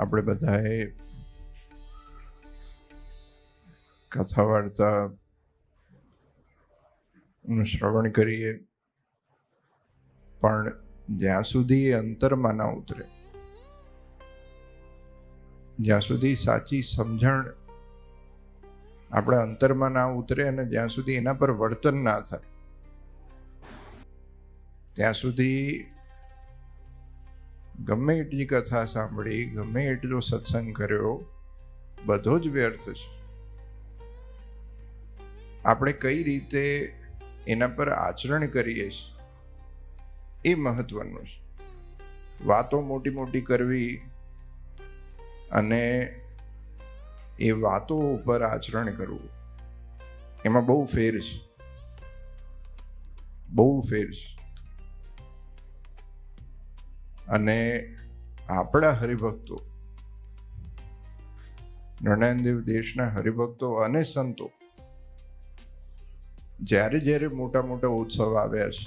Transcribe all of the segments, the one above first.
આપણે બધાએ કથા વાર્તા નું શ્રવણ કરીએ, પણ જ્યાં સુધી એ અંતરમાં ના ઉતરે, જ્યાં સુધી સાચી સમજણ આપણા અંતરમાં ના ઉતરે અને જ્યાં સુધી એના પર વર્તન ના થાય, ત્યાં સુધી ગમે એટલી કથા સાંભળી, ગમે એટલો સત્સંગ કર્યો, બધો જ વ્યર્થ છે. આપણે કઈ રીતે એના પર આચરણ કરીએ છીએ એ મહત્વનું છે. વાતો મોટી મોટી કરવી અને એ વાતો ઉપર આચરણ કરવું, એમાં બહુ ફેર છે, બહુ ફેર છે. અને આપણા હરિભક્તો, નરનારાયણ દેશના હરિભક્તો અને સંતો જ્યારે જ્યારે મોટા મોટા ઉત્સવ આવ્યા છે,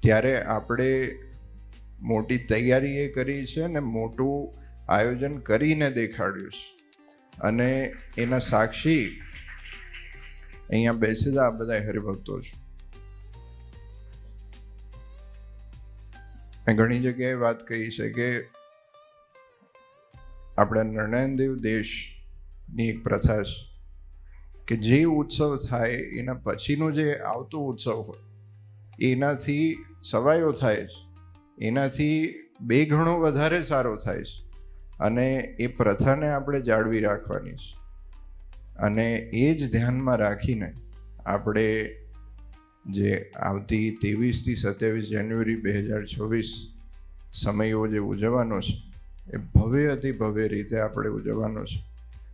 ત્યારે આપણે મોટી તૈયારી એ કરી છે અને મોટું આયોજન કરીને દેખાડ્યું છે. અને એના સાક્ષી અહીંયા બેસેલા આ બધા હરિભક્તો છે. મેં ઘણી જગ્યાએ વાત કહી છે કે આપણા નરનારાયણ દેશની એક પ્રથા છે કે જે ઉત્સવ થાય એના પછીનો જે આવતો ઉત્સવ હોય એનાથી સવાયો થાય છે, એનાથી 2 ગણો વધારે સારો થાય છે. અને એ પ્રથાને આપણે જાળવી રાખવાની છે. અને એ જ ધ્યાનમાં રાખીને આપણે જે આવતી 23 થી 27 જાન્યુઆરી 2026 સમયો જે ઉજવવાનો છે એ ભવ્ય અતિ ભવ્ય રીતે આપણે ઉજવવાનો છે.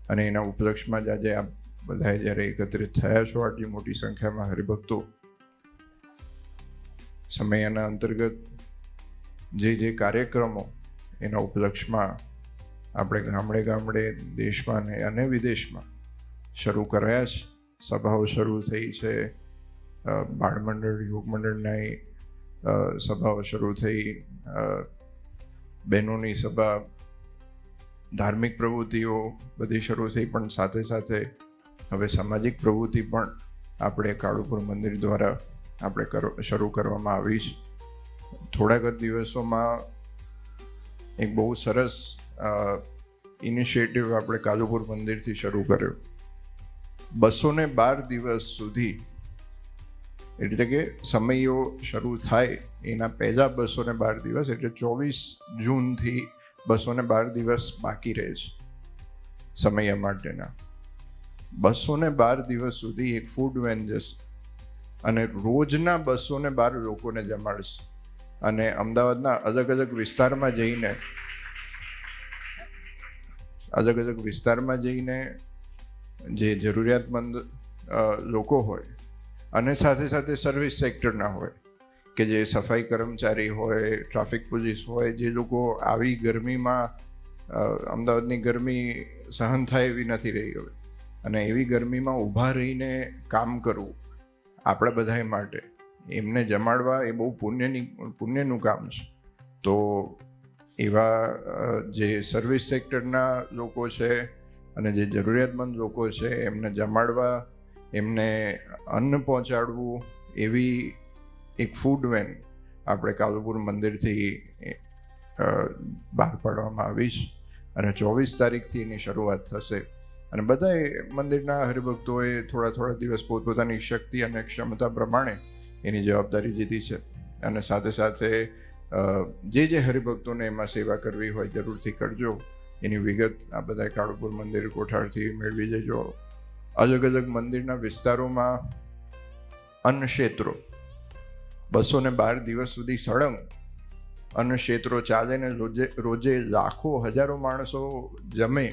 અને એના ઉપલક્ષમાં જ આજે આ બધાએ જ્યારે એકત્રિત થયા છો, આટલી મોટી સંખ્યામાં હરિભક્તો, સમયના અંતર્ગત જે કાર્યક્રમો એના ઉપલક્ષમાં આપણે ગામડે ગામડે, દેશમાં અને વિદેશમાં શરૂ કરાયા છે. સભાઓ શરૂ થઈ છે, બાળમંડળ, યુવક મંડળની સભાઓ શરૂ થઈ, બહેનોની સભા, ધાર્મિક પ્રવૃત્તિઓ બધી શરૂ થઈ. પણ સાથે સાથે હવે સામાજિક પ્રવૃત્તિ પણ આપણે કાળુપુર મંદિર દ્વારા આપણે શરૂ કરવામાં આવી છે. થોડાક જ દિવસોમાં એક બહુ સરસ ઇનિશિયેટિવ આપણે કાળુપુર મંદિરથી શરૂ કર્યો. 212 દિવસ સુધી, એટલે કે સમયો શરૂ થાય એના પહેલા 212 દિવસ, એટલે 24 જૂનથી 212 દિવસ બાકી રહે છે સમય માટેના. 212 દિવસ સુધી એક ફૂડ વેન જશે અને રોજના 212 લોકોને જમાડશે. અને અમદાવાદના અલગ અલગ વિસ્તારમાં જઈને જે જરૂરિયાતમંદ લોકો હોય અને સાથે સાથે સર્વિસ સેક્ટરના હોય, કે જે સફાઈ કર્મચારી હોય, ટ્રાફિક પોલીસ હોય, જે લોકો આવી ગરમીમાં, અમદાવાદની ગરમી સહન થાય એવી નથી રહી હવે, અને એવી ગરમીમાં ઊભા રહીને કામ કરવું આપણા બધા માટે, એમને જમાડવા એ બહુ પુણ્યનું કામ છે. તો એવા જે સર્વિસ સેક્ટરના લોકો છે અને જે જરૂરિયાતમંદ લોકો છે એમને જમાડવા, એમને અન્ન પહોંચાડવું, એવી એક ફૂડ વેન આપણે કાળુપુર મંદિરથી બહાર પાડવામાં આવી છે. અને 24 તારીખથી એની શરૂઆત થશે. અને બધાએ મંદિરના હરિભક્તોએ થોડા દિવસ પોતપોતાની શક્તિ અને ક્ષમતા પ્રમાણે એની જવાબદારી લીધી છે. અને સાથે સાથે જે હરિભક્તોને એમાં સેવા કરવી હોય જરૂરથી કરજો. એની વિગત આ બધા કાળુપુર મંદિર કોઠારથી મેળવી લેજો. અલગ અલગ મંદિરના વિસ્તારોમાં અન્ન ક્ષેત્રો 212 દિવસ સુધી સળંગ અન્ન ક્ષેત્રો ચાલે ને રોજે લાખો હજારો માણસો જમે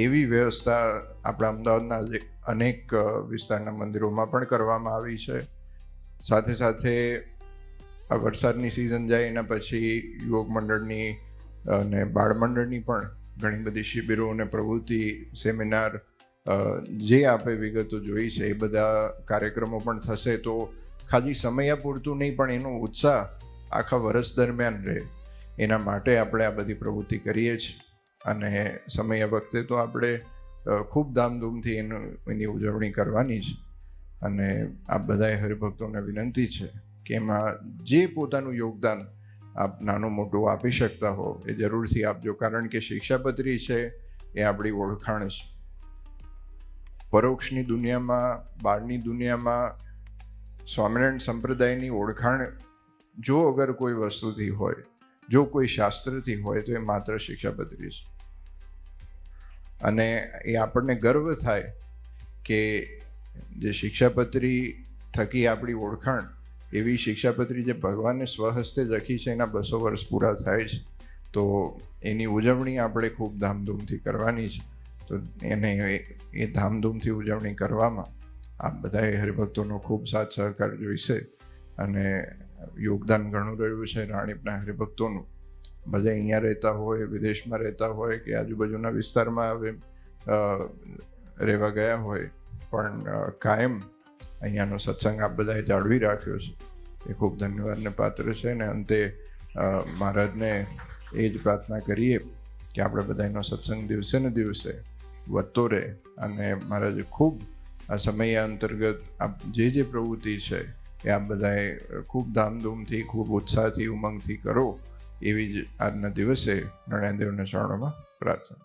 એવી વ્યવસ્થા આપણા અમદાવાદના અનેક વિસ્તારના મંદિરોમાં પણ કરવામાં આવી છે. સાથે સાથે આ વરસાદની સિઝન જાય એના પછી યુવક મંડળની અને બાળ મંડળની પણ ઘણી બધી શિબિરો અને પ્રવૃત્તિ, સેમિનાર, જે આપે વિગતો જોઈ છે એ બધા કાર્યક્રમો પણ થશે. તો ખાલી સમય પૂરતું નહીં, પણ એનો ઉત્સાહ આખા વર્ષ દરમિયાન રહે, એના માટે આપણે આ બધી પ્રવૃત્તિ કરીએ છીએ. અને સમય વખતે તો આપણે ખૂબ ધામધૂમથી એની ઉજવણી કરવાની છે. અને આ બધાએ હરિભક્તોને વિનંતી છે કે એમાં જે પોતાનું યોગદાન આપ નાનું મોટું આપી શકતા હો એ જરૂરથી આપજો, કારણ કે શિક્ષાપત્રી છે એ આપણી ઓળખાણ છે. પરોક્ષની દુનિયામાં, બહારની દુનિયામાં સ્વામિનારાયણ સંપ્રદાયની ઓળખાણ જો અગર કોઈ વસ્તુથી હોય, જો કોઈ શાસ્ત્રથી હોય, તો એ માત્ર શિક્ષાપત્રી છે. અને એ આપણને ગર્વ થાય કે જે શિક્ષાપત્રી થકી આપણી ઓળખાણ, એવી શિક્ષાપત્રી જે ભગવાને સ્વહસ્તે લખી છે, એના 200 વર્ષ પૂરા થાય છે. તો એની ઉજવણી આપણે ખૂબ ધામધૂમથી કરવાની છે. તો એ ધામધૂમથી ઉજવણી કરવામાં આપ બધાએ હરિભક્તોનો ખૂબ સાથ સહકાર જોઈશે. અને યોગદાન ઘણું રહ્યું છે રાણીપના હરિભક્તોનું. બધા અહીંયા રહેતા હોય, વિદેશમાં રહેતા હોય કે આજુબાજુના વિસ્તારમાં હવે રહેવા ગયા હોય, પણ કાયમ અહીંયાનો સત્સંગ આપ બધાએ જાળવી રાખ્યો છે. એ ખૂબ ધન્યવાદને પાત્ર છે. અને અંતે મહારાજને એ જ પ્રાર્થના કરીએ કે આપણે બધાનો સત્સંગ દિવસે ને દિવસે વધતો રહે. અને મહારાજ ખૂબ આ સમય અંતર્ગત આપ જે પ્રવૃત્તિ છે એ આપ બધાએ ખૂબ ધામધૂમથી, ખૂબ ઉત્સાહથી, ઉમંગથી કરો, એવી જ આજના દિવસે નરણ્યદેવના ચરણોમાં પ્રાર્થના.